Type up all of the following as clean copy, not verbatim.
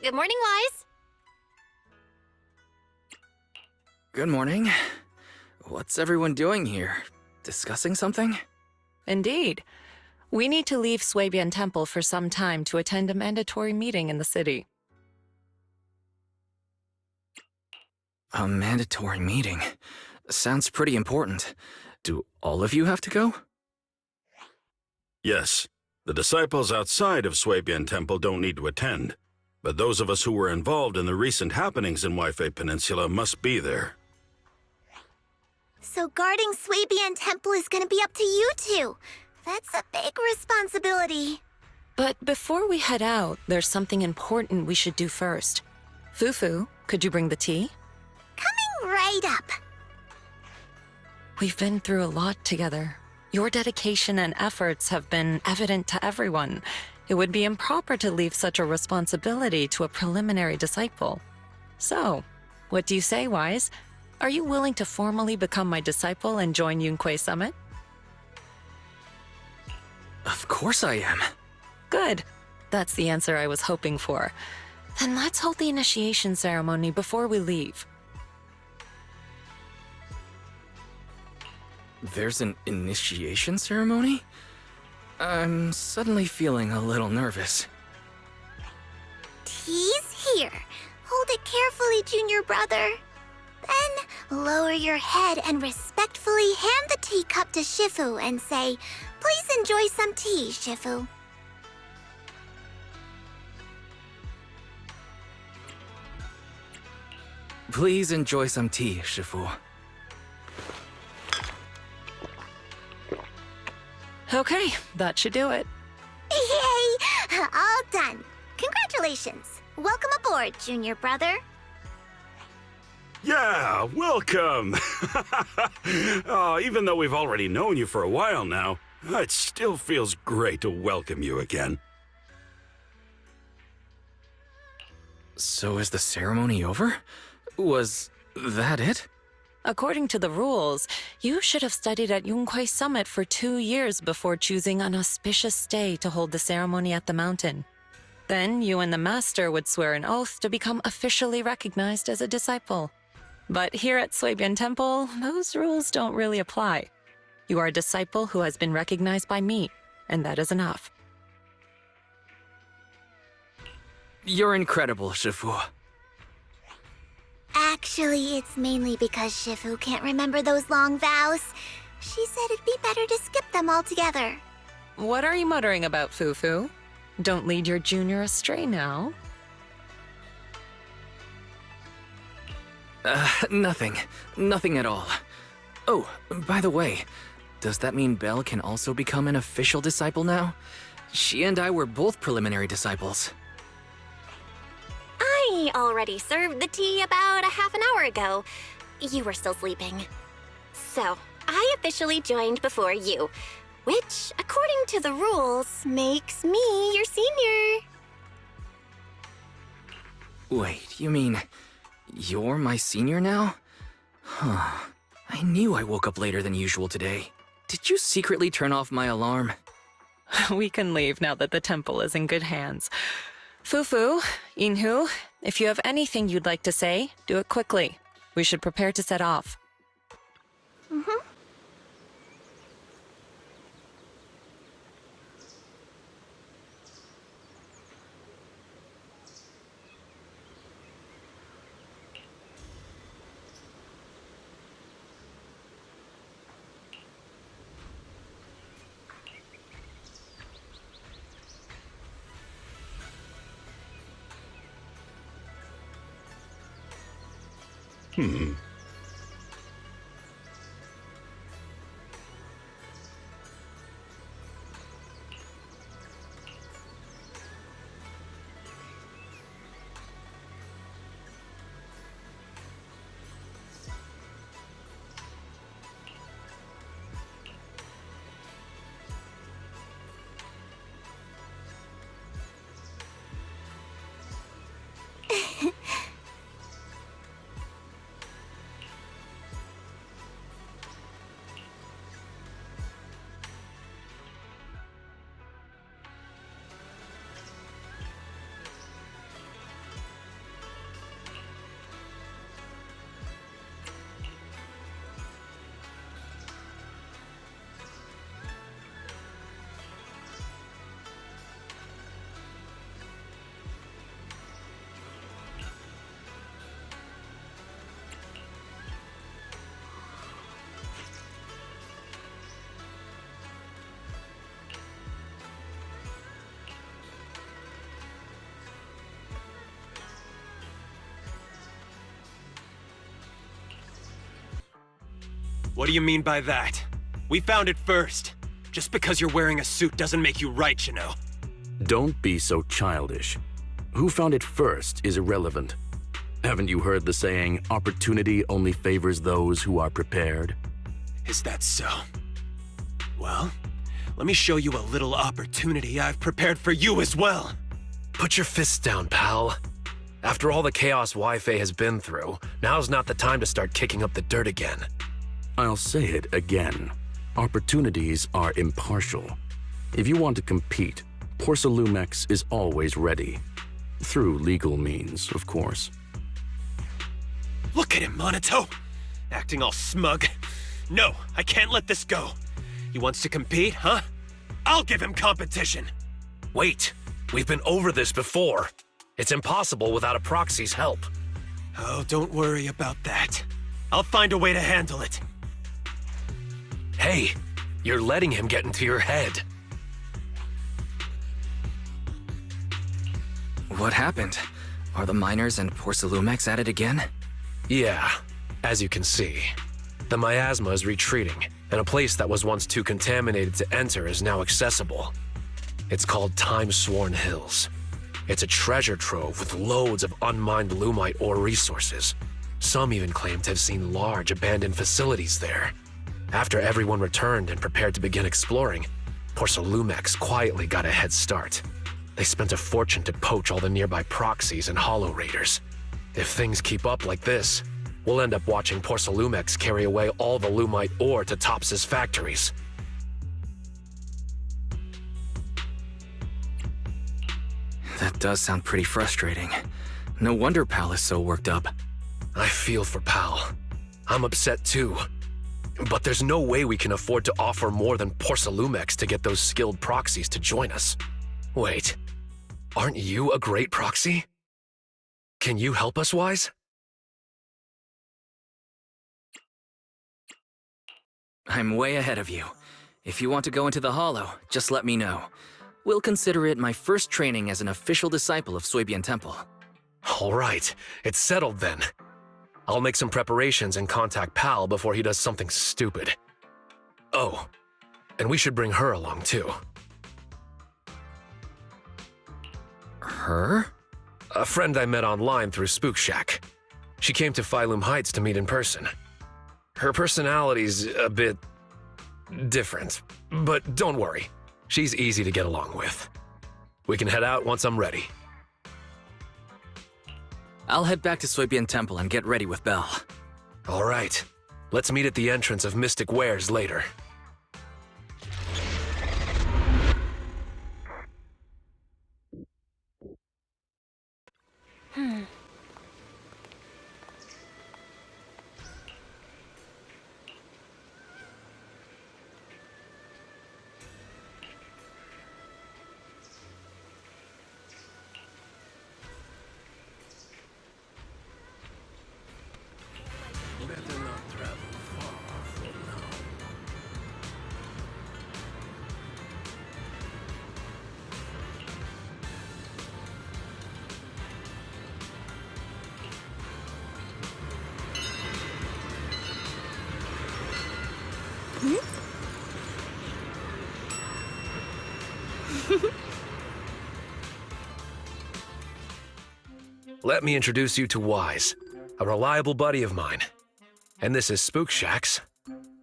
Good morning, Wise. Good morning. What's everyone doing here? Discussing something? Indeed. We need to leave Swabian Temple for some time to attend a mandatory meeting in the city. A mandatory meeting. Sounds pretty important. Do all of you have to go? Yes. The disciples outside of Swabian Temple don't need to attend. But those of us who were involved in the recent happenings in Waifei Peninsula must be there. So guarding Swabian Temple is gonna be up to you two. That's a big responsibility. But before we head out, there's something important we should do first. Fufu, could you bring the tea? Coming right up. We've been through a lot together. Your dedication and efforts have been evident to everyone. It would be improper to leave such a responsibility to a preliminary disciple. So, what do you say, Wise? Are you willing to formally become my disciple and join Yunquei Summit? Of course I am. Good. That's the answer I was hoping for. Then let's hold the initiation ceremony before we leave. There's an initiation ceremony? I'm suddenly feeling a little nervous. Tea's here. Hold it carefully, junior brother. Then lower your head and respectfully hand the teacup to Shifu and say, "Please enjoy some tea, Shifu." Please enjoy some tea, Shifu. Okay, that should do it. Yay! All done. Congratulations. Welcome aboard, junior brother. Yeah, welcome! Oh, even though we've already known you for a while now, it still feels great to welcome you again. So is the ceremony over? Was that it? According to the rules, you should have studied at Yunquei Summit for 2 years before choosing an auspicious day to hold the ceremony at the mountain. Then you and the master would swear an oath to become officially recognized as a disciple. But here at Swabian Temple, those rules don't really apply. You are a disciple who has been recognized by me, and that is enough. You're incredible, Shifu. Actually, it's mainly because Shifu can't remember those long vows. She said it'd be better to skip them altogether. What are you muttering about, Fufu? Don't lead your junior astray now. Nothing. Nothing at all. Oh, by the way, does that mean Belle can also become an official disciple now? She and I were both preliminary disciples. I already served the tea about a half an hour ago. You were still sleeping. So, I officially joined before you, which, according to the rules, makes me your senior. Wait, you mean you're my senior now? Huh. I knew I woke up later than usual today. Did you secretly turn off my alarm? We can leave now that the temple is in good hands. Fufu, Inhu, if you have anything you'd like to say, do it quickly. We should prepare to set off. Mm-hmm. What do you mean by that? We found it first. Just because you're wearing a suit doesn't make you right, you know. Don't be so childish. Who found it first is irrelevant. Haven't you heard the saying, opportunity only favors those who are prepared? Is that so? Well, let me show you a little opportunity I've prepared for you as well. Put your fists down, pal. After all the chaos Wi-Fi has been through, now's not the time to start kicking up the dirt again. I'll say it again. Opportunities are impartial. If you want to compete, Porcelumex is always ready. Through legal means, of course. Look at him, Monato! Acting all smug. No, I can't let this go. He wants to compete, huh? I'll give him competition! Wait, we've been over this before. It's impossible without a proxy's help. Oh, don't worry about that. I'll find a way to handle it. Hey, you're letting him get into your head. What happened? Are the miners and Porcelumex at it again? Yeah, as you can see. The miasma is retreating, and a place that was once too contaminated to enter is now accessible. It's called Time-Sworn Hills. It's a treasure trove with loads of unmined Lumite ore resources. Some even claim to have seen large abandoned facilities there. After everyone returned and prepared to begin exploring, Porcelumex quietly got a head start. They spent a fortune to poach all the nearby proxies and hollow raiders. If things keep up like this, we'll end up watching Porcelumex carry away all the Lumite ore to Tops's factories. That does sound pretty frustrating. No wonder Pal is so worked up. I feel for Pal. I'm upset too. But there's no way we can afford to offer more than Porcelumex to get those skilled proxies to join us. Wait, aren't you a great proxy? Can you help us, Wise? I'm way ahead of you. If you want to go into the Hollow, just let me know. We'll consider it my first training as an official disciple of Swabian Temple. All right, it's settled then. I'll make some preparations and contact Pal before he does something stupid. Oh, and we should bring her along too. Her? A friend I met online through Spook Shack. She came to Phylum Heights to meet in person. Her personality's a bit different, but don't worry. She's easy to get along with. We can head out once I'm ready. I'll head back to Swabian Temple and get ready with Belle. All right. Let's meet at the entrance of Mystic Wares later. Let me introduce you to Wise, a reliable buddy of mine. And this is Spook Shack's.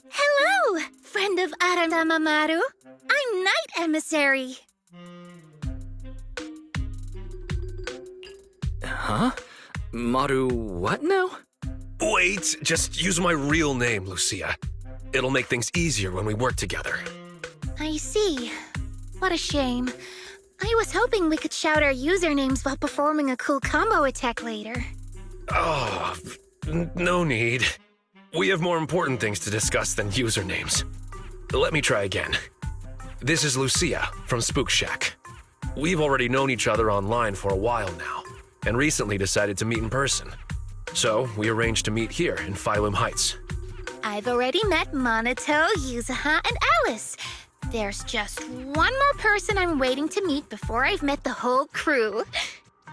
Hello, friend of Aramamaru. I'm Night Emissary. Huh? Maru what now? Wait, just use my real name, Lucia. It'll make things easier when we work together. I see. What a shame. I was hoping we could shout our usernames while performing a cool combo attack later. Oh, no need. We have more important things to discuss than usernames. Let me try again. This is Lucia from Spook Shack. We've already known each other online for a while now, and recently decided to meet in person. So we arranged to meet here in Phylum Heights. I've already met Monato, Yuzaha, and Alice. There's just one more person I'm waiting to meet before I've met the whole crew.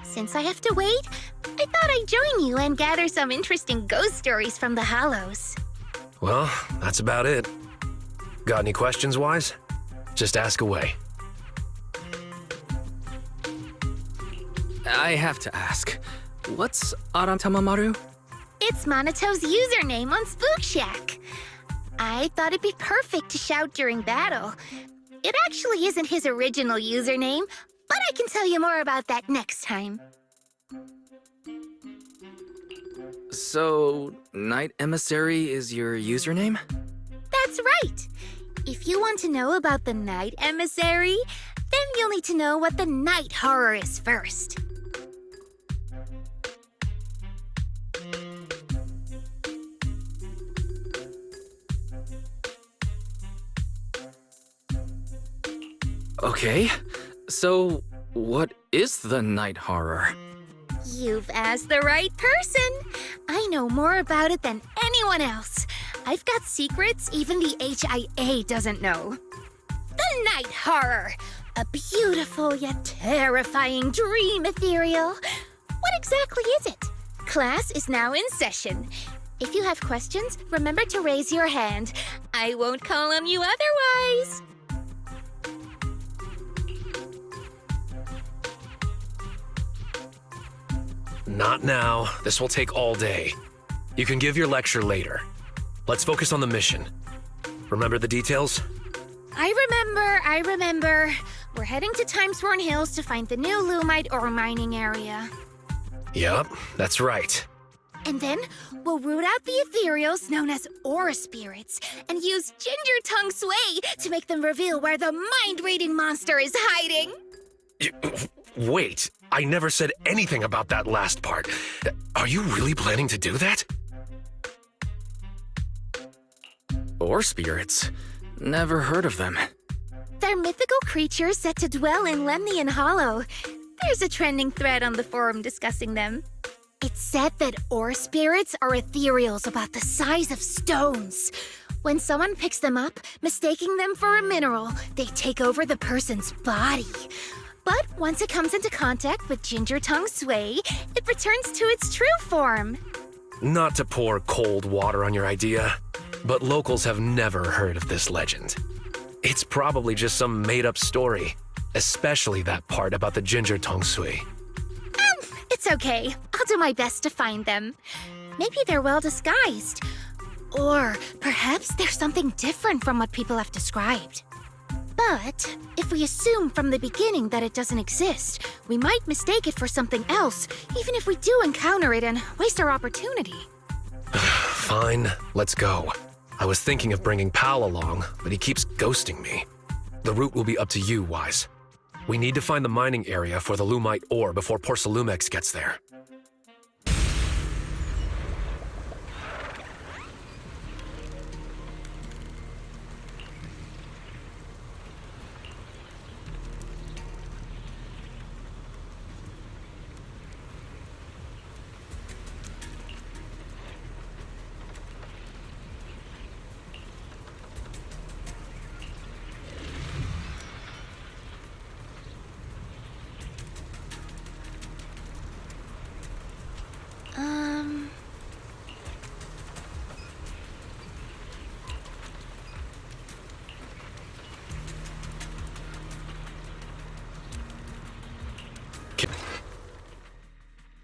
Since I have to wait, I thought I'd join you and gather some interesting ghost stories from the Hollows. Well, that's about it. Got any questions, Wise? Just ask away. I have to ask, what's Arantamamaru? It's Monato's username on Spook Shack. I thought it'd be perfect to shout during battle. It actually isn't his original username, but I can tell you more about that next time. So, Night Emissary is your username? That's right. If you want to know about the Night Emissary, then you'll need to know what the Night Horror is first. Okay, so what is the Night Horror? You've asked the right person. I know more about it than anyone else. I've got secrets even the HIA doesn't know. The Night Horror, a beautiful yet terrifying dream ethereal. What exactly is it? Class is now in session. If you have questions, remember to raise your hand. I won't call on you otherwise. Not now. This will take all day. You can give your lecture later. Let's focus on the mission. Remember the details? I remember. We're heading to Timesworn Hills to find the new Lumite ore mining area. Yup, that's right. And then we'll root out the ethereals known as aura spirits and use Ginger Tongue Sway to make them reveal where the mind-reading monster is hiding. Wait, I never said anything about that last part. Are you really planning to do that? Or spirits? Never heard of them. They're mythical creatures set to dwell in Lemnian Hollow. There's a trending thread on the forum discussing them. It's said that ore spirits are ethereals about the size of stones. When someone picks them up, mistaking them for a mineral, they take over the person's body. But once it comes into contact with Ginger Tongue Sway, it returns to its true form. Not to pour cold water on your idea, but locals have never heard of this legend. It's probably just some made-up story, especially that part about the Ginger Tongue Sway. It's okay. I'll do my best to find them. Maybe they're well disguised. Or perhaps they're something different from what people have described. But if we assume from the beginning that it doesn't exist, we might mistake it for something else, even if we do encounter it and waste our opportunity. Fine, let's go. I was thinking of bringing Pal along, but he keeps ghosting me. The route will be up to you, Wise. We need to find the mining area for the Lumite ore before Porcelumex gets there.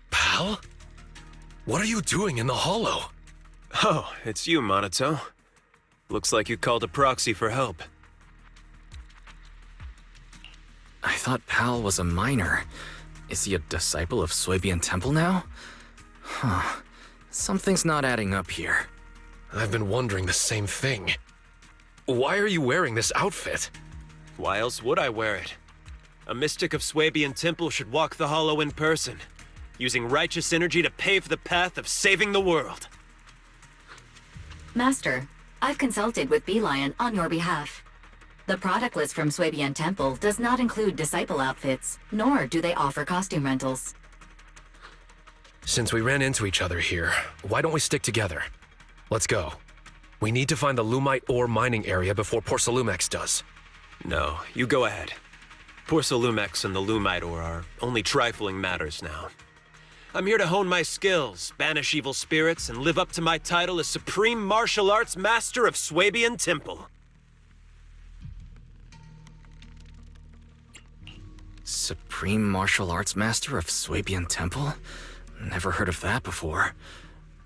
Pal? What are you doing in the hollow? Oh, it's you, Monato. Looks like you called a proxy for help. I thought Pal was a miner. Is he a disciple of Swabian Temple now? Huh. Something's not adding up here. I've been wondering the same thing. Why are you wearing this outfit? Why else would I wear it? A mystic of Swabian Temple should walk the hollow in person, using righteous energy to pave the path of saving the world. Master, I've consulted with Beelion on your behalf. The product list from Swabian Temple does not include disciple outfits, nor do they offer costume rentals. Since we ran into each other here, why don't we stick together? Let's go. We need to find the Lumite ore mining area before Porcelumex does. No, you go ahead. Porcelumex and the Lumite ore are only trifling matters now. I'm here to hone my skills, banish evil spirits, and live up to my title as Supreme Martial Arts Master of Swabian Temple. Supreme Martial Arts Master of Swabian Temple? Never heard of that before.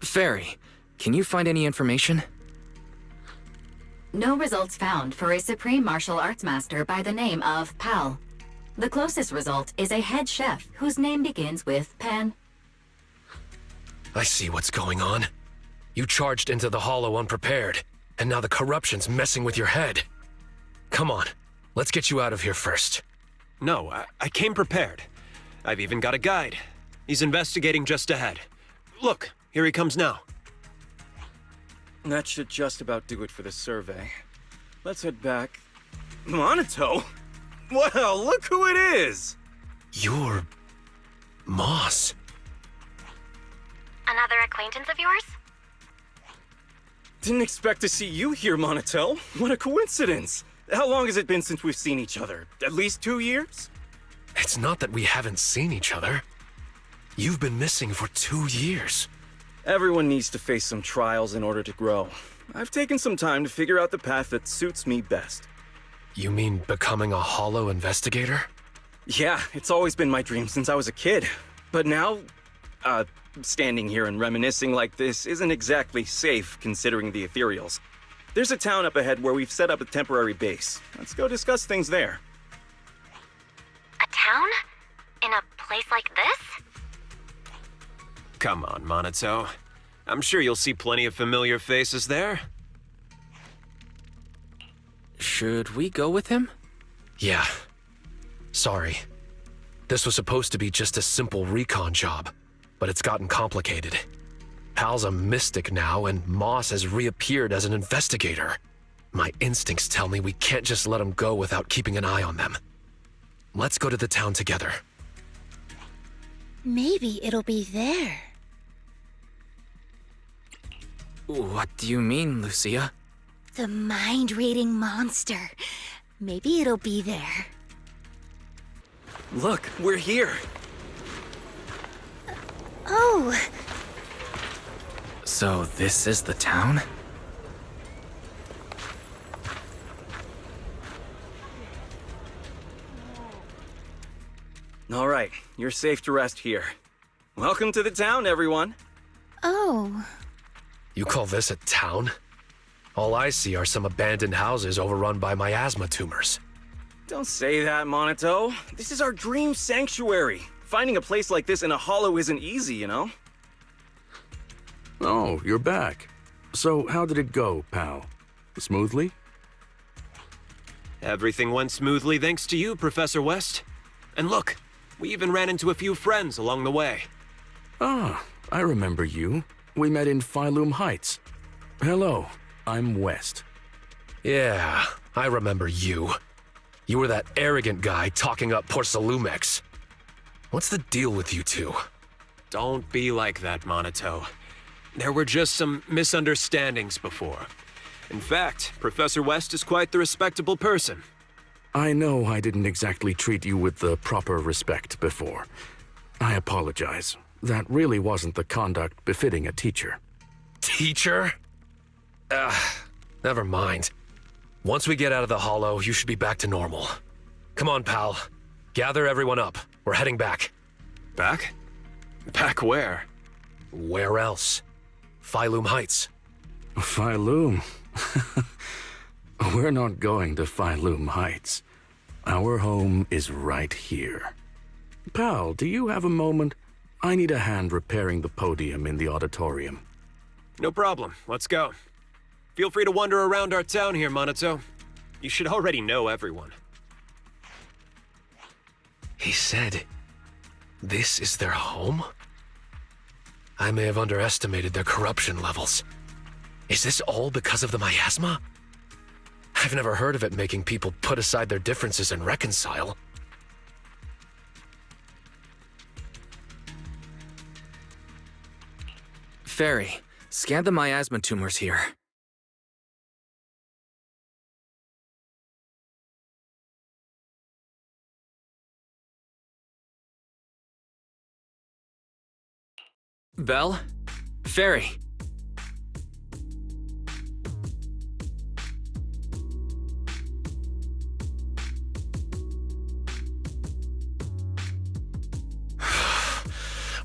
Fairy, can you find any information? No results found for a Supreme Martial Arts Master by the name of Pal. The closest result is a head chef whose name begins with Pan. I see what's going on. You charged into the Hollow unprepared, and now the corruption's messing with your head. Come on, let's get you out of here first. No, I came prepared. I've even got a guide. He's investigating just ahead. Look, here he comes now. That should just about do it for the survey. Let's head back. Monato? Well, look who it is! You're... Moss. Another acquaintance of yours? Didn't expect to see you here, Monatel. What a coincidence! How long has it been since we've seen each other? At least 2 years? It's not that we haven't seen each other. You've been missing for 2 years. Everyone needs to face some trials in order to grow. I've taken some time to figure out the path that suits me best. You mean becoming a Hollow investigator? Yeah, it's always been my dream since I was a kid. But now, standing here and reminiscing like this isn't exactly safe considering the ethereals. There's a town up ahead where we've set up a temporary base. Let's go discuss things there. A town? In a place like this? Come on, Monato. I'm sure you'll see plenty of familiar faces there. Should we go with him? Yeah. Sorry. This was supposed to be just a simple recon job, but it's gotten complicated. Pal's a mystic now, and Moss has reappeared as an investigator. My instincts tell me we can't just let him go without keeping an eye on them. Let's go to the town together. Maybe it'll be there. What do you mean, Lucia? The mind-reading monster. Maybe it'll be there. Look, we're here! Oh, So this is the town? All right, you're safe to rest here. Welcome to the town, everyone. oh. You call this a town? All I see are some abandoned houses overrun by miasma tumors. Don't say that, Monato. This is our dream sanctuary. Finding a place like this in a hollow isn't easy, you know? Oh, you're back. So how did it go, pal? Smoothly? Everything went smoothly thanks to you, Professor West. And look, we even ran into a few friends along the way. Ah, I remember you. We met in Phylum Heights. Hello, I'm West. Yeah, I remember you. You were that arrogant guy talking up Porcelumex. What's the deal with you two? Don't be like that, Monato. There were just some misunderstandings before. In fact, Professor West is quite the respectable person. I know I didn't exactly treat you with the proper respect before. I apologize. That really wasn't the conduct befitting a teacher. Teacher? Never mind. Once we get out of the Hollow, you should be back to normal. Come on, pal. Gather everyone up. We're heading back. Back? Back where? Where else? Phylum Heights. Phylum? We're not going to Phylum Heights. Our home is right here. Pal, do you have a moment? I need a hand repairing the podium in the auditorium. No problem. Let's go. Feel free to wander around our town here, Monato. You should already know everyone. He said, this is their home? I may have underestimated their corruption levels. Is this all because of the miasma? I've never heard of it making people put aside their differences and reconcile. Fairy, scan the miasma tumors here. Belle? Fairy?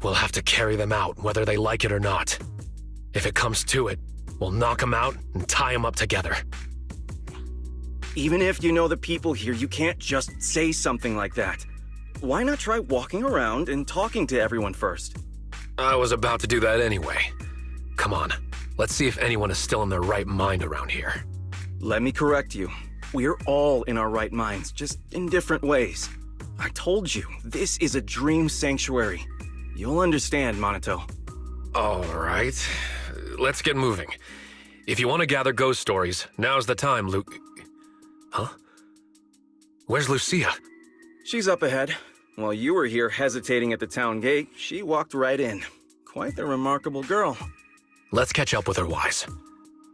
We'll have to carry them out, whether they like it or not. If it comes to it, we'll knock them out and tie them up together. Even if you know the people here, you can't just say something like that. Why not try walking around and talking to everyone first? I was about to do that anyway. Come on, let's see if anyone is still in their right mind around here. Let me correct you. We're all in our right minds, just in different ways. I told you, this is a dream sanctuary. You'll understand, Minato. All right, let's get moving. If you want to gather ghost stories, now's the time, Luke. Huh? Where's Lucia? She's up ahead. While you were here hesitating at the town gate, she walked right in. Quite the remarkable girl. Let's catch up with her, Wise.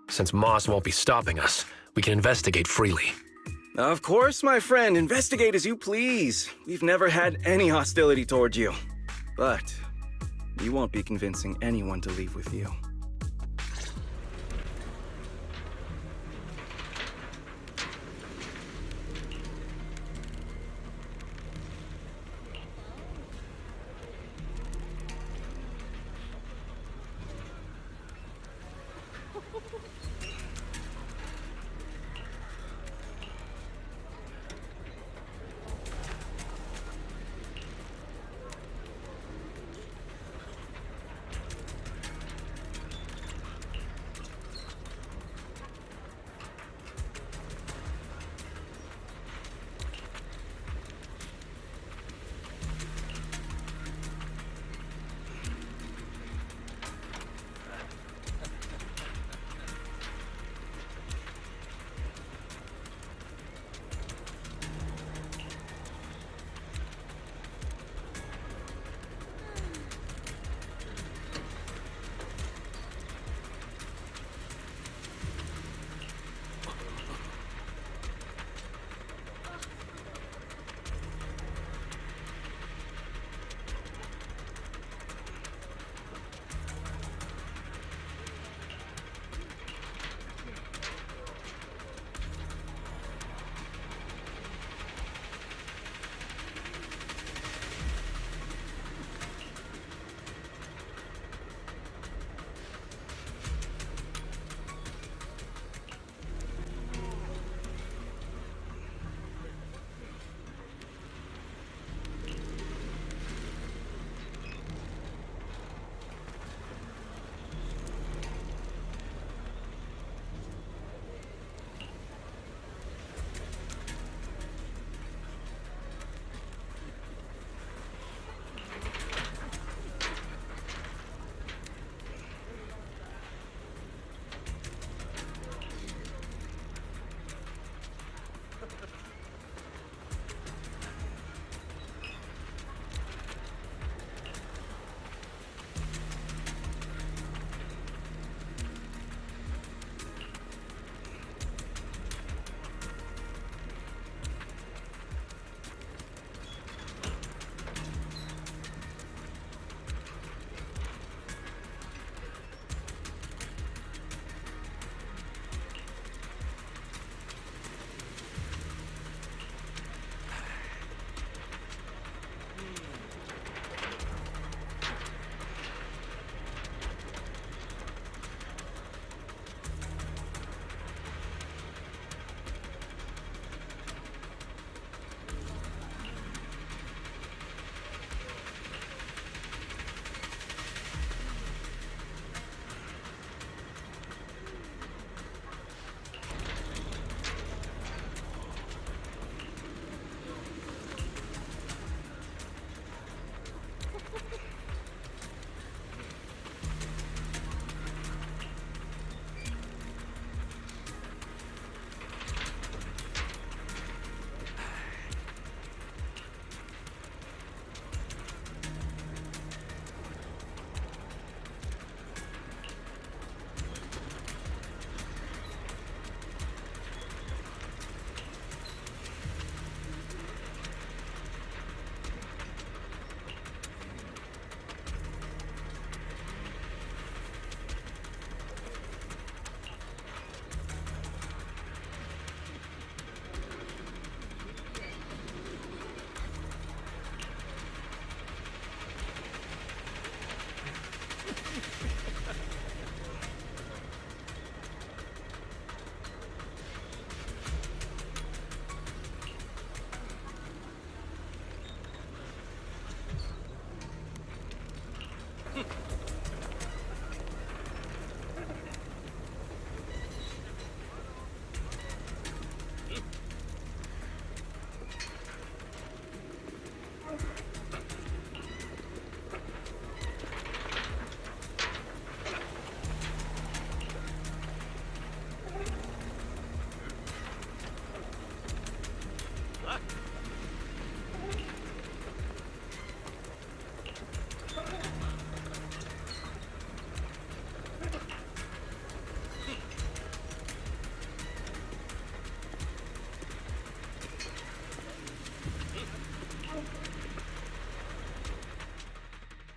Since Moss won't be stopping us, we can investigate freely. Of course, my friend. Investigate as you please. We've never had any hostility towards you. But you won't be convincing anyone to leave with you.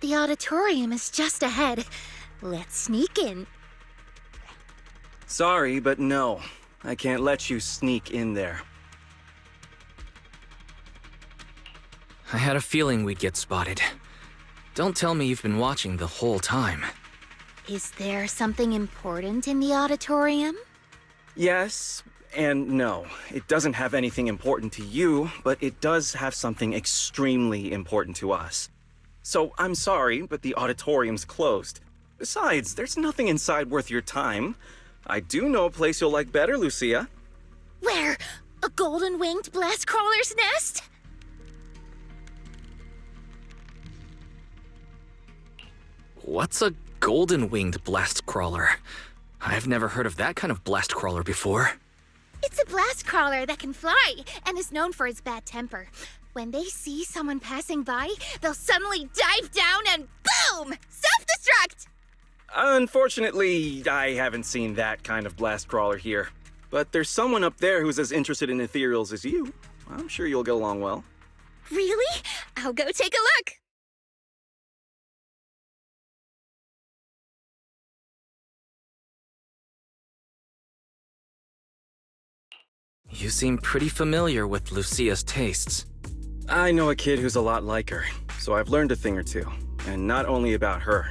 The auditorium is just ahead. Let's sneak in. Sorry, but no. I can't let you sneak in there. I had a feeling we'd get spotted. Don't tell me you've been watching the whole time. Is there something important in the auditorium? Yes and no. It doesn't have anything important to you, but it does have something extremely important to us. So I'm sorry, but the auditorium's closed. Besides, there's nothing inside worth your time. I do know a place you'll like better, Lucia. Where? A golden-winged blast crawler's nest? What's a golden-winged blast crawler? I've never heard of that kind of blast crawler before. It's a blast crawler that can fly and is known for its bad temper. When they see someone passing by, they'll suddenly dive down and boom! Self-destruct! Unfortunately, I haven't seen that kind of blast crawler here. But there's someone up there who's as interested in ethereals as you. I'm sure you'll get along well. Really? I'll go take a look. You seem pretty familiar with Lucia's tastes. I know a kid who's a lot like her, so I've learned a thing or two. And not only about her.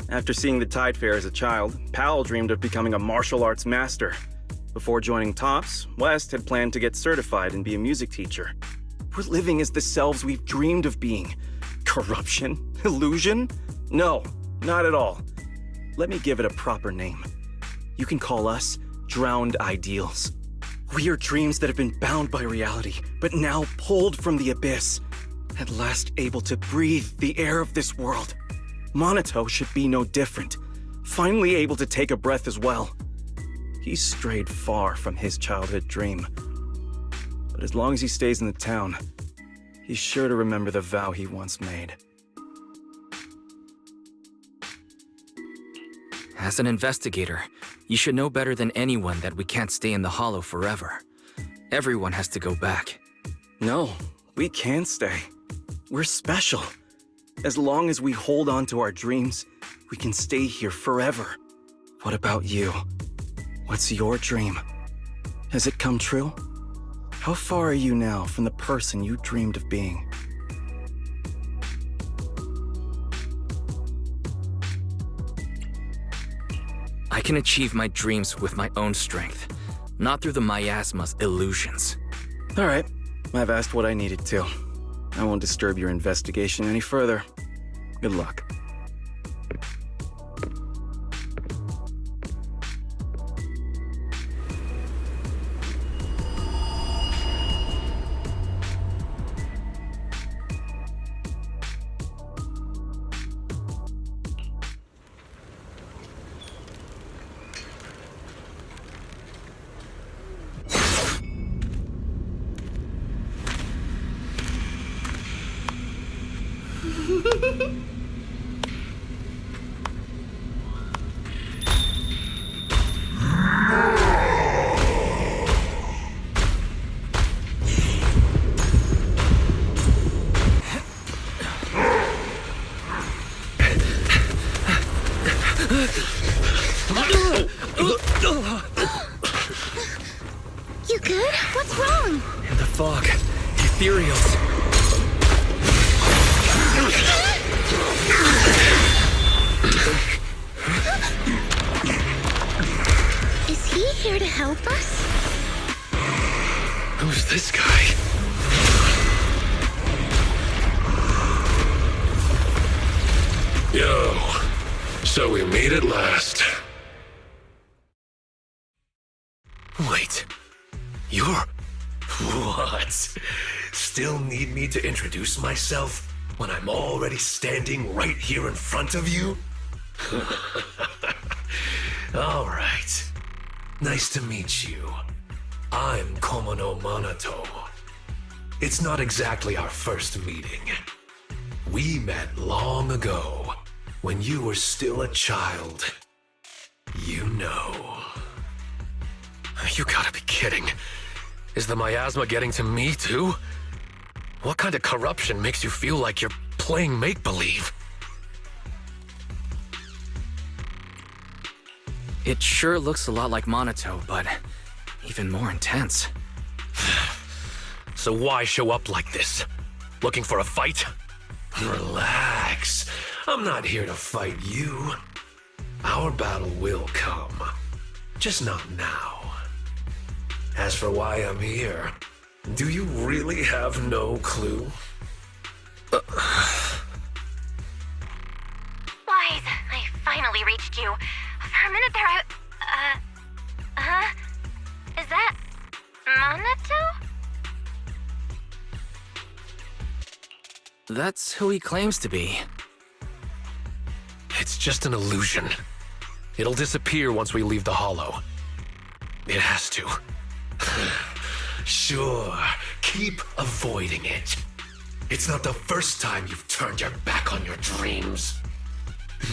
After seeing the Tide Fair as a child, Powell dreamed of becoming a martial arts master. Before joining TOPS, West had planned to get certified and be a music teacher. We're living as the selves we've dreamed of being. Corruption? Illusion? No, not at all. Let me give it a proper name. You can call us drowned ideals. We are dreams that have been bound by reality, but now pulled from the abyss. At last able to breathe the air of this world. Monato should be no different. Finally able to take a breath as well. He's strayed far from his childhood dream. But as long as he stays in the town, he's sure to remember the vow he once made. As an investigator, you should know better than anyone that we can't stay in the Hollow forever. Everyone has to go back. No, we can stay. We're special. As long as we hold on to our dreams, we can stay here forever. What about you? What's your dream? Has it come true? How far are you now from the person you dreamed of being? I can achieve my dreams with my own strength, not through the miasma's illusions. All right, I've asked what I needed to. I won't disturb your investigation any further. Good luck. You good? What's wrong? In the fog, ethereals. Is he here to help us? Who's this guy? Yo, so we meet at last. Wait, you're... What? Still need me to introduce myself when I'm already standing right here in front of you? All right. Nice to meet you. I'm Komono Monato. It's not exactly our first meeting. We met long ago, when you were still a child. You know. You gotta be kidding. Is the miasma getting to me, too? What kind of corruption makes you feel like you're playing make-believe? It sure looks a lot like Monato, but even more intense. So why show up like this? Looking for a fight? Relax. I'm not here to fight you. Our battle will come. Just not now. As for why I'm here, do you really have no clue? Wise, I finally reached you. For a minute there, Is that Monato? That's who he claims to be. It's just an illusion. It'll disappear once we leave the hollow. It has to. Sure, keep avoiding it. It's not the first time you've turned your back on your dreams.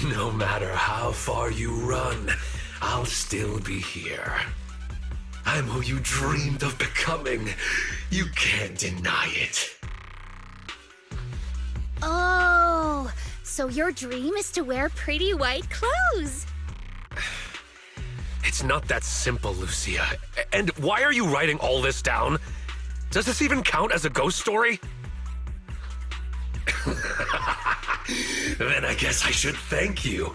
No matter how far you run, I'll still be here. I'm who you dreamed of becoming. You can't deny it. Oh, so your dream is to wear pretty white clothes. It's not that simple, Lucia. And why are you writing all this down? Does this even count as a ghost story? Then I guess I should thank you.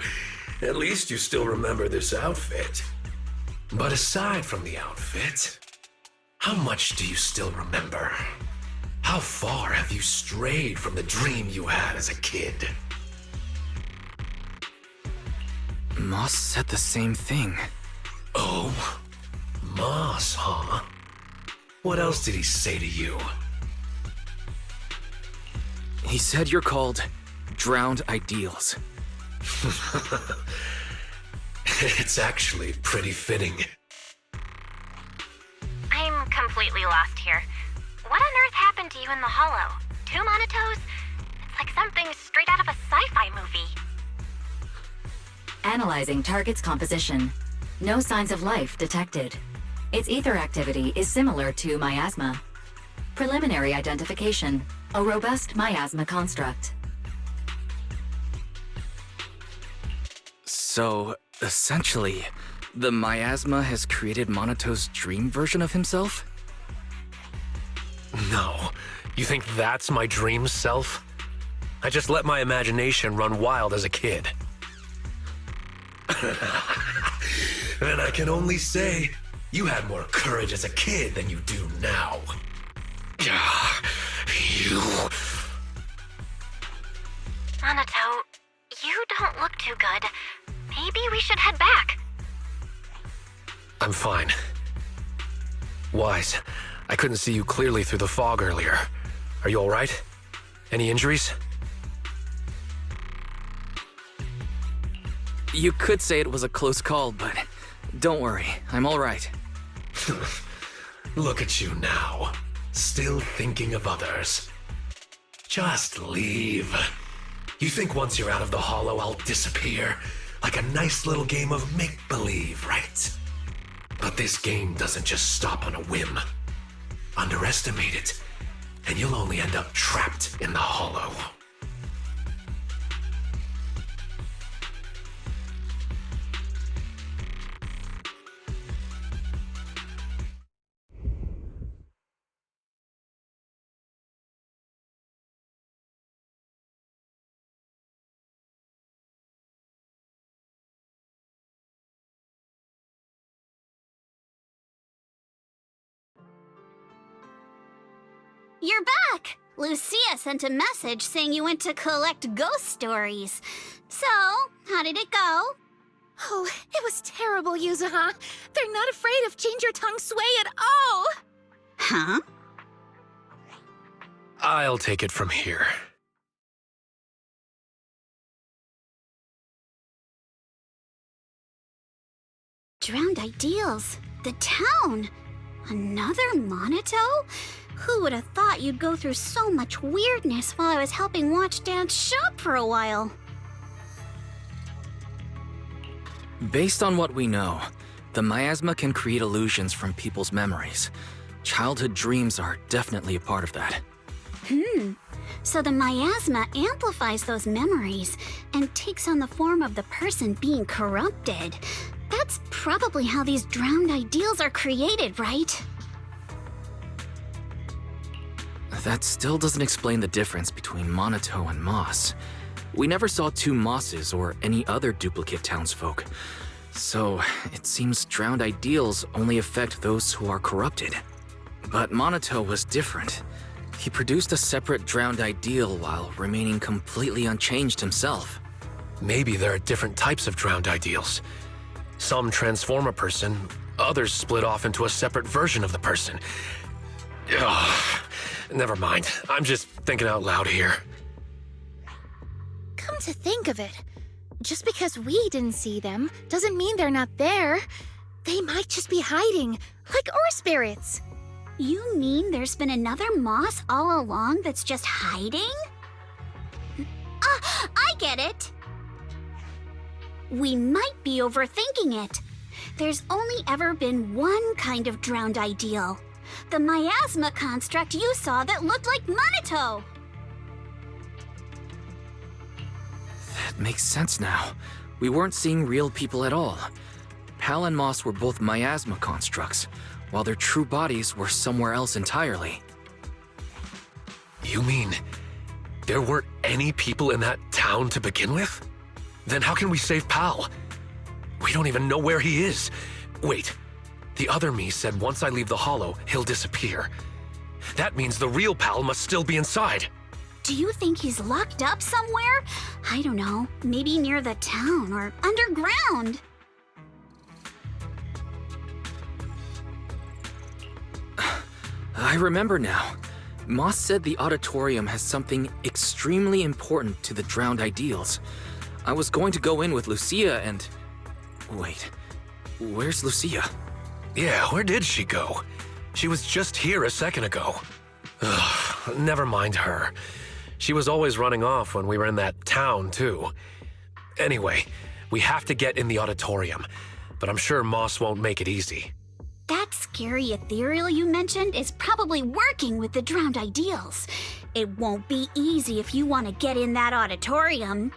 At least you still remember this outfit. But aside from the outfit, how much do you still remember? How far have you strayed from the dream you had as a kid? Moss said the same thing. Oh, Moss, huh? What else did he say to you? He said you're called Drowned Ideals. It's actually pretty fitting. I'm completely lost here. What on earth happened to you in the hollow? 2 Monatos? It's like something straight out of a sci-fi movie. Analyzing target's composition. No signs of life detected. Its ether activity is similar to miasma. Preliminary identification. A robust miasma construct. So, essentially, the miasma has created Monato's dream version of himself? No. You think that's my dream self? I just let my imagination run wild as a kid. Then I can only say, you had more courage as a kid than you do now. You... Monato, you don't look too good. Maybe we should head back. I'm fine. Wise, I couldn't see you clearly through the fog earlier. Are you all right? Any injuries? You could say it was a close call, but don't worry, I'm all right. Look at you now, still thinking of others. Just leave. You think once you're out of the hollow, I'll disappear? Like a nice little game of make-believe, right? But this game doesn't just stop on a whim. Underestimate it, and you'll only end up trapped in the hollow. You're back! Lucia sent a message saying you went to collect ghost stories. So, how did it go? Oh, it was terrible, Yuzuha. They're not afraid of Change Your Tongue Sway at all. Huh? I'll take it from here. Drowned Ideals. The town. Another Monato? Who would have thought you'd go through so much weirdness while I was helping Watch Dance shop for a while? Based on what we know, the miasma can create illusions from people's memories. Childhood dreams are definitely a part of that. So the miasma amplifies those memories and takes on the form of the person being corrupted. That That's probably how these drowned ideals are created, right? That still doesn't explain the difference between Monato and Moss. We never saw two Mosses or any other duplicate townsfolk. So, it seems drowned ideals only affect those who are corrupted. But Monato was different. He produced a separate drowned ideal while remaining completely unchanged himself. Maybe there are different types of drowned ideals. Some transform a person, others split off into a separate version of the person. Ugh, never mind. I'm just thinking out loud here. Come to think of it, just because we didn't see them doesn't mean they're not there. They might just be hiding, like ore spirits. You mean there's been another Moss all along that's just hiding? I get it. We might be overthinking it. There's only ever been one kind of drowned ideal. The miasma construct you saw that looked like Monato. That makes sense now. We weren't seeing real people at all. Pal and Moss were both miasma constructs, while their true bodies were somewhere else entirely. You mean there weren't any people in that town to begin with? Then how can we save Pal? We don't even know where he is. Wait, the other me said once I leave the Hollow, he'll disappear. That means the real Pal must still be inside. Do you think he's locked up somewhere? I don't know, maybe near the town or underground. I remember now. Moss said the auditorium has something extremely important to the drowned ideals. I was going to go in with Lucia and... Wait, where's Lucia? Yeah, where did she go? She was just here a second ago. Ugh, never mind her. She was always running off when we were in that town, too. Anyway, we have to get in the auditorium, but I'm sure Moss won't make it easy. That scary ethereal you mentioned is probably working with the drowned ideals. It won't be easy if you want to get in that auditorium.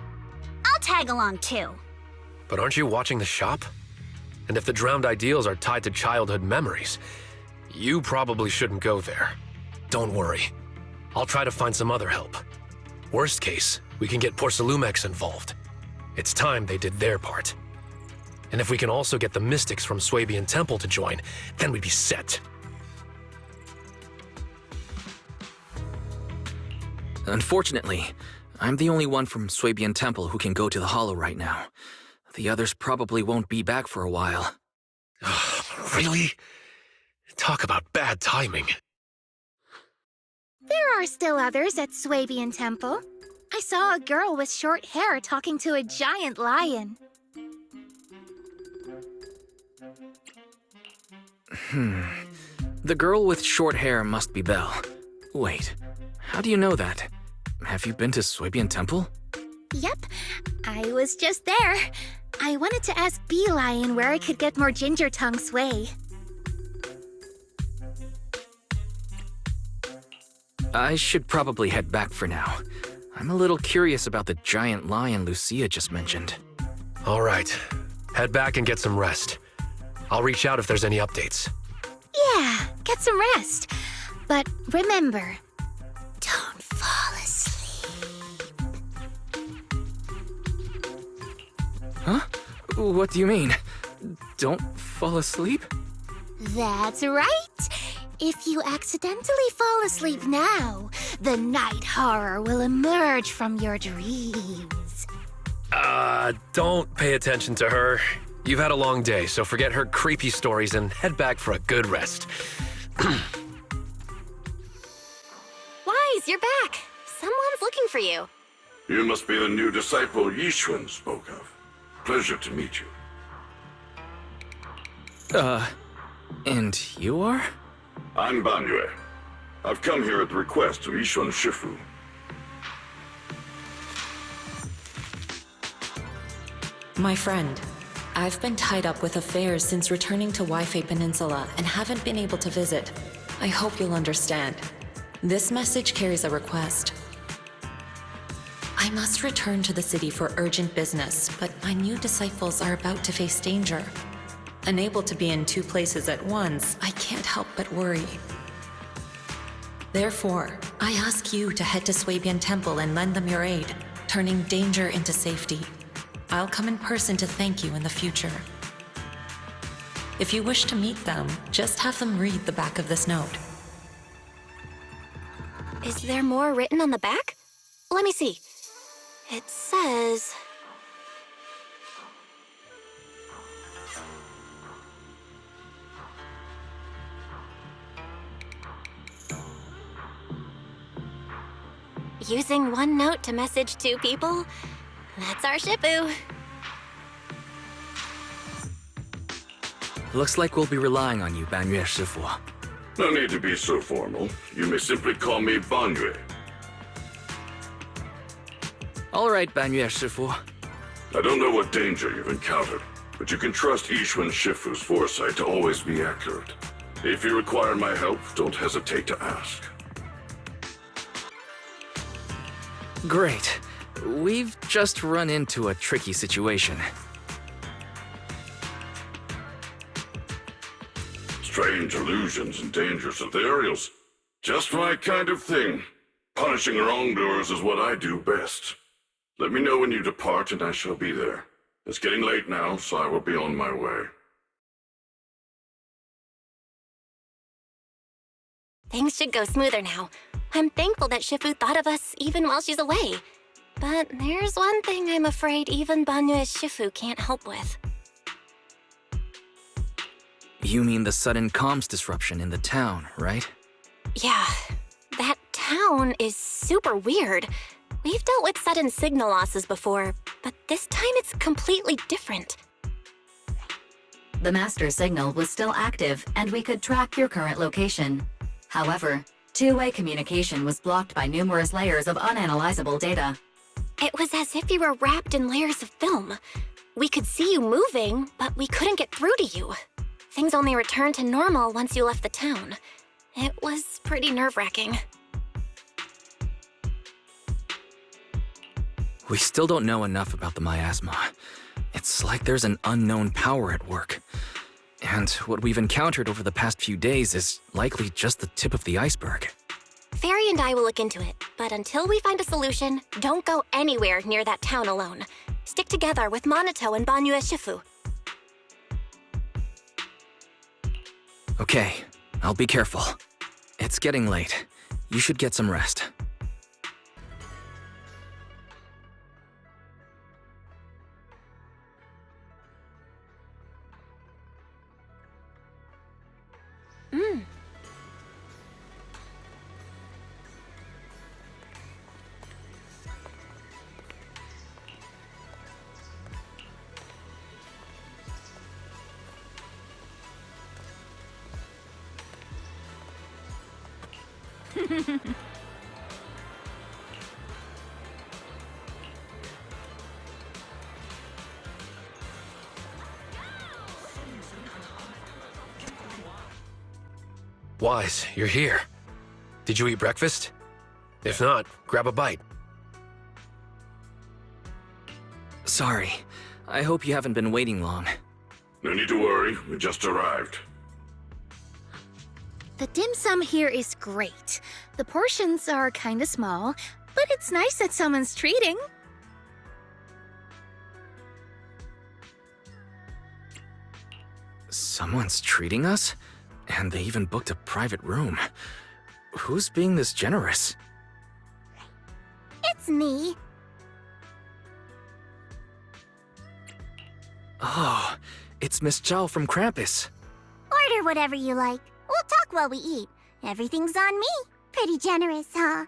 I'll tag along too. But aren't you watching the shop? And if the drowned ideals are tied to childhood memories, you probably shouldn't go there. Don't worry. I'll try to find some other help. Worst case, we can get Porcelumex involved. It's time they did their part. And if we can also get the mystics from Swabian Temple to join, then we'd be set. Unfortunately, I'm the only one from Swabian Temple who can go to the Hollow right now. The others probably won't be back for a while. Really? Talk about bad timing. There are still others at Swabian Temple. I saw a girl with short hair talking to a giant lion. The girl with short hair must be Belle. Wait, how do you know that? Have you been to Swabian Temple? Yep, I was just there. I wanted to ask Bee Lion where I could get more ginger tongue sway. I should probably head back for now. I'm a little curious about the giant lion Lucia just mentioned. All right, head back and get some rest. I'll reach out if there's any updates. Yeah, get some rest. But remember, don't fall asleep. Huh? What do you mean? Don't fall asleep? That's right. If you accidentally fall asleep now, the night horror will emerge from your dreams. Don't pay attention to her. You've had a long day, so forget her creepy stories and head back for a good rest. Wise, you're back. Someone's looking for you. You must be the new disciple Yishuan spoke of. Pleasure to meet you. And you are? I'm Banyue. I've come here at the request of Yishuan Shifu. My friend, I've been tied up with affairs since returning to Waifei Peninsula and haven't been able to visit. I hope you'll understand. This message carries a request. I must return to the city for urgent business, but my new disciples are about to face danger. Unable to be in two places at once, I can't help but worry. Therefore, I ask you to head to Swabian Temple and lend them your aid, turning danger into safety. I'll come in person to thank you in the future. If you wish to meet them, just have them read the back of this note. Is there more written on the back? Let me see. It says... Using one note to message two people? That's our Shifu. Looks like we'll be relying on you, Banyue Shifu. No need to be so formal. You may simply call me Banyue. All right, Banyue Shifu. I don't know what danger you've encountered, but you can trust Ishun Shifu's foresight to always be accurate. If you require my help, don't hesitate to ask. Great. We've just run into a tricky situation. Strange illusions and dangerous ethereals. Just my kind of thing. Punishing wrongdoers is what I do best. Let me know when you depart and I shall be there. It's getting late now, so I will be on my way. Things should go smoother now. I'm thankful that Shifu thought of us even while she's away. But there's one thing I'm afraid even Banyue's Shifu can't help with. You mean the sudden comms disruption in the town, right? Yeah, that town is super weird. We've dealt with sudden signal losses before, but this time it's completely different. The master signal was still active, and we could track your current location. However, two-way communication was blocked by numerous layers of unanalyzable data. It was as if you were wrapped in layers of film. We could see you moving, but we couldn't get through to you. Things only returned to normal once you left the town. It was pretty nerve-wracking. We still don't know enough about the miasma. It's like there's an unknown power at work. And what we've encountered over the past few days is likely just the tip of the iceberg. Fairy and I will look into it, but until we find a solution, don't go anywhere near that town alone. Stick together with Monato and Banyue Shifu. Okay, I'll be careful. It's getting late. You should get some rest. Wise, you're here. Did you eat breakfast? If not, grab a bite. Sorry. I hope you haven't been waiting long. No need to worry, we just arrived. The dim sum here is great. The portions are kinda small, but it's nice that someone's treating. Someone's treating us? And they even booked a private room. Who's being this generous? It's me. Oh, it's Miss Zhao from Krampus. Order whatever you like. We'll talk while we eat. Everything's on me. Pretty generous, huh?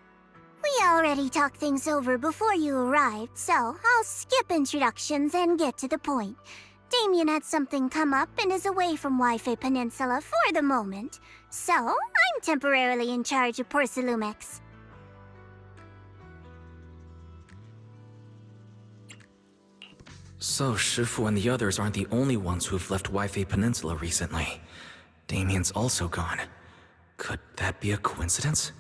We already talked things over before you arrived, so I'll skip introductions and get to the point. Damien had something come up and is away from Wi-Fi Peninsula for the moment, so I'm temporarily in charge of Porcelumex. So Shifu and the others aren't the only ones who've left Wi-Fi Peninsula recently. Damien's also gone. Could that be a coincidence?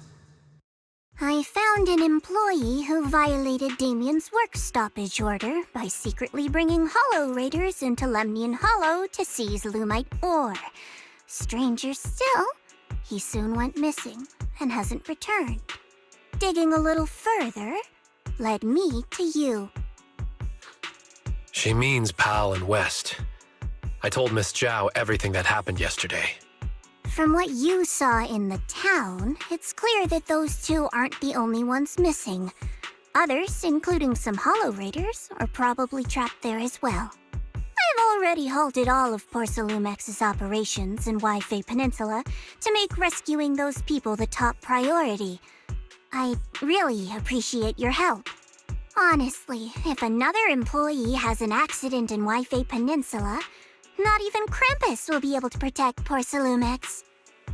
I found an employee who violated Damien's work stoppage order by secretly bringing Hollow Raiders into Lemnian Hollow to seize Lumite ore. Stranger still, he soon went missing and hasn't returned. Digging a little further led me to you. She means Pal and West. I told Miss Zhao everything that happened yesterday. From what you saw in the town, it's clear that those two aren't the only ones missing. Others, including some Hollow Raiders, are probably trapped there as well. I've already halted all of Porcelumex's operations in Wi-Fi Peninsula to make rescuing those people the top priority. I really appreciate your help. Honestly, if another employee has an accident in Wi-Fi Peninsula, not even Krampus will be able to protect Porcelumex.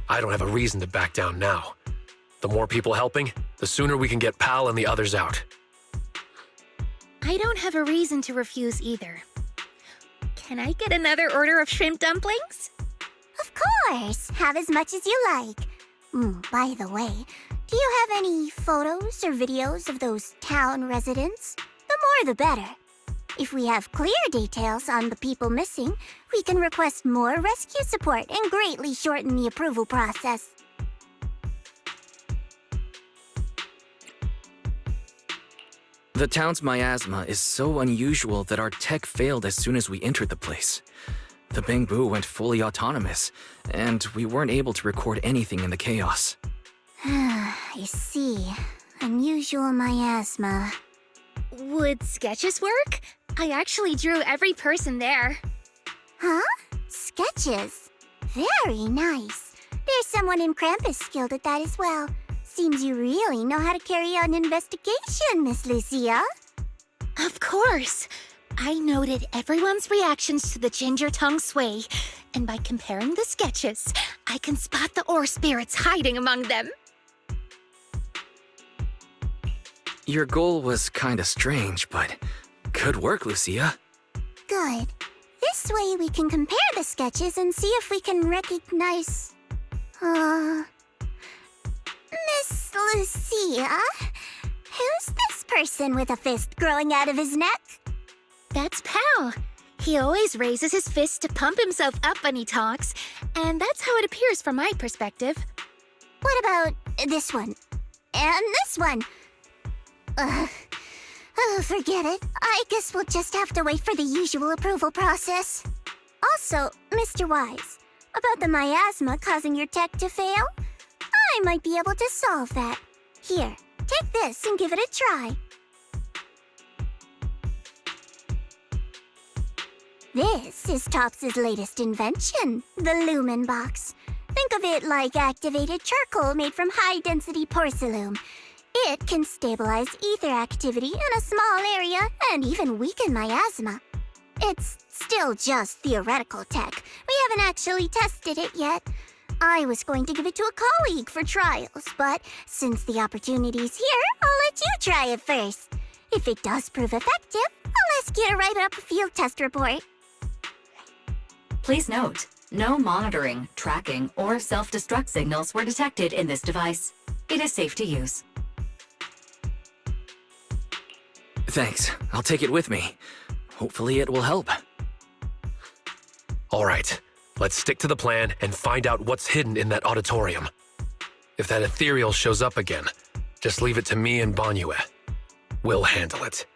I don't have a reason to back down now. The more people helping, the sooner we can get Pal and the others out. I don't have a reason to refuse either. Can I get another order of shrimp dumplings? Of course! Have as much as you like. By the way, do you have any photos or videos of those town residents? The more the better. If we have clear details on the people missing, we can request more rescue support and greatly shorten the approval process. The town's miasma is so unusual that our tech failed as soon as we entered the place. The Bangbu went fully autonomous, and we weren't able to record anything in the chaos. I see. Unusual miasma. Would sketches work? I actually drew every person there. Huh? Sketches? Very nice. There's someone in Krampus skilled at that as well. Seems you really know how to carry out an investigation, Miss Lucia. Of course. I noted everyone's reactions to the ginger tongue sway, and by comparing the sketches, I can spot the ore spirits hiding among them. Your goal was kinda strange, but good work, Lucia. Good. This way we can compare the sketches and see if we can recognize... Miss Lucia? Who's this person with a fist growing out of his neck? That's Pal. He always raises his fist to pump himself up when he talks, and that's how it appears from my perspective. What about this one? And this one? Forget it. I guess we'll just have to wait for the usual approval process. Also, Mr. Wise, about the miasma causing your tech to fail? I might be able to solve that. Here, take this and give it a try. This is Tops's latest invention, the Lumen Box. Think of it like activated charcoal made from high-density porcelain. It can stabilize ether activity in a small area and even weaken miasma. It's still just theoretical tech. We haven't actually tested it yet. I was going to give it to a colleague for trials, but since the opportunity's here, I'll let you try it first. If it does prove effective, I'll ask you to write up a field test report. Please note, no monitoring, tracking, or self-destruct signals were detected in this device. It is safe to use. Thanks. I'll take it with me. Hopefully it will help. All right, let's stick to the plan and find out what's hidden in that auditorium. If that ethereal shows up again, just leave it to me and Banyue. We'll handle it.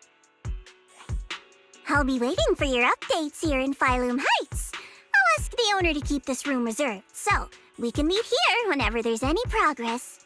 I'll be waiting for your updates here in Phylum Heights. I'll ask the owner to keep this room reserved, so we can meet here whenever there's any progress.